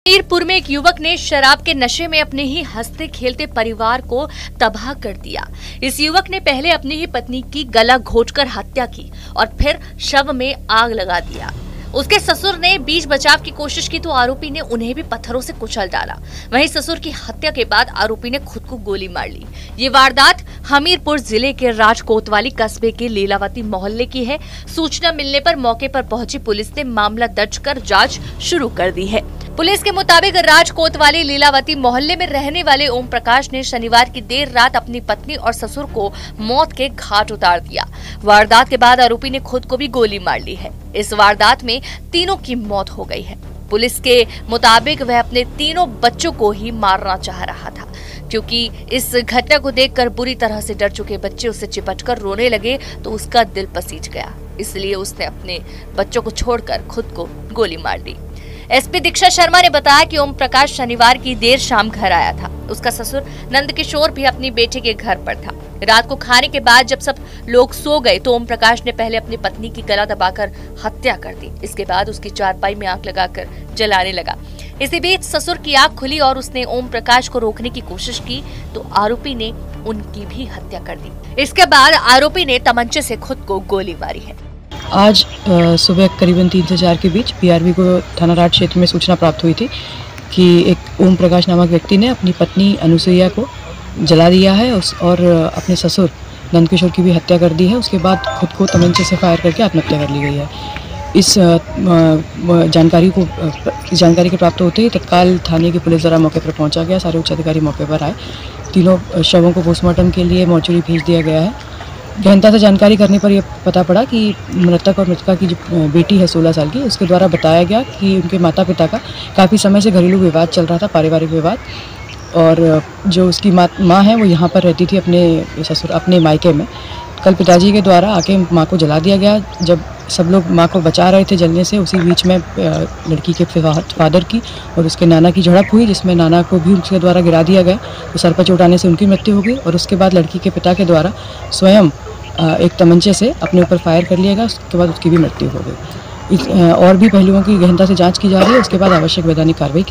हमीरपुर में एक युवक ने शराब के नशे में अपने ही हंसते खेलते परिवार को तबाह कर दिया। इस युवक ने पहले अपनी ही पत्नी की गला घोंटकर हत्या की और फिर शव में आग लगा दिया। उसके ससुर ने बीच बचाव की कोशिश की तो आरोपी ने उन्हें भी पत्थरों से कुचल डाला। वहीं ससुर की हत्या के बाद आरोपी ने खुद को गोली मार ली। ये वारदात हमीरपुर जिले के राजकोतवाली कस्बे के लीलावती मोहल्ले की है। सूचना मिलने पर मौके पर पहुंची पुलिस ने मामला दर्ज कर जांच शुरू कर दी है। पुलिस के मुताबिक राजकोतवाली लीलावती मोहल्ले में रहने वाले ओम प्रकाश ने शनिवार की देर रात अपनी पत्नी और ससुर को मौत के घाट उतार दिया। वारदात के बाद आरोपी ने खुद को भी गोली मार ली है। इस वारदात में तीनों की मौत हो गई है। पुलिस के मुताबिक वह अपने तीनों बच्चों को ही मारना चाह रहा था, क्योंकि इस घटना को देखकर बुरी तरह से डर चुके बच्चे उससे चिपटकर रोने लगे तो उसका दिल पसीज गया। इसलिए उसने अपने बच्चों को छोड़कर खुद को गोली मार दी। एसपी दीक्षा शर्मा ने बताया कि ओम प्रकाश शनिवार की देर शाम घर आया था। उसका ससुर नंदकिशोर भी अपनी बेटे के घर पर था। रात को खाने के बाद जब सब लोग सो गए तो ओम प्रकाश ने पहले अपनी पत्नी की गला दबाकर हत्या कर दी। इसके बाद उसकी चारपाई में आग लगाकर जलाने लगा। इसी बीच ससुर की आंख खुली और उसने ओम प्रकाश को रोकने की कोशिश की तो आरोपी ने उनकी भी हत्या कर दी। इसके बाद आरोपी ने तमंचे से खुद को गोली मारी है। आज सुबह करीबन 3 से 4 के बीच पीआरबी को थाना राट क्षेत्र में सूचना प्राप्त हुई थी कि एक ओम प्रकाश नामक व्यक्ति ने अपनी पत्नी अनुसुईया को जला दिया है और अपने ससुर नंदकिशोर की भी हत्या कर दी है। उसके बाद खुद को तमंचे से फायर करके आत्महत्या कर ली गई है। इस जानकारी के प्राप्त होते ही तत्काल थाने की पुलिस द्वारा मौके पर पहुंचा गया। सारे उच्च अधिकारी मौके पर आए। तीनों शवों को पोस्टमार्टम के लिए मोर्चरी भेज दिया गया है। गहनता से जानकारी करने पर यह पता पड़ा कि मृतक और मृतका की जो बेटी है 16 साल की, उसके द्वारा बताया गया कि उनके माता पिता का काफ़ी समय से घरेलू विवाद चल रहा था, पारिवारिक विवाद। और जो उसकी माँ है वो यहाँ पर रहती थी अपने मायके में। कल पिताजी के द्वारा आके माँ को जला दिया गया। जब सब लोग माँ को बचा रहे थे जलने से, उसी बीच में लड़की के फादर की और उसके नाना की झड़प हुई, जिसमें नाना को भी उसके द्वारा गिरा दिया गया। तो सर पर चोट आने से उनकी मृत्यु हो गई और उसके बाद लड़की के पिता के द्वारा स्वयं एक तमंचे से अपने ऊपर फायर कर लिया गया। उसके बाद उसकी भी मृत्यु हो गई। और भी पहलुओं की गहनता से जांच की जा रही है। उसके बाद आवश्यक वैधानिक कार्रवाई की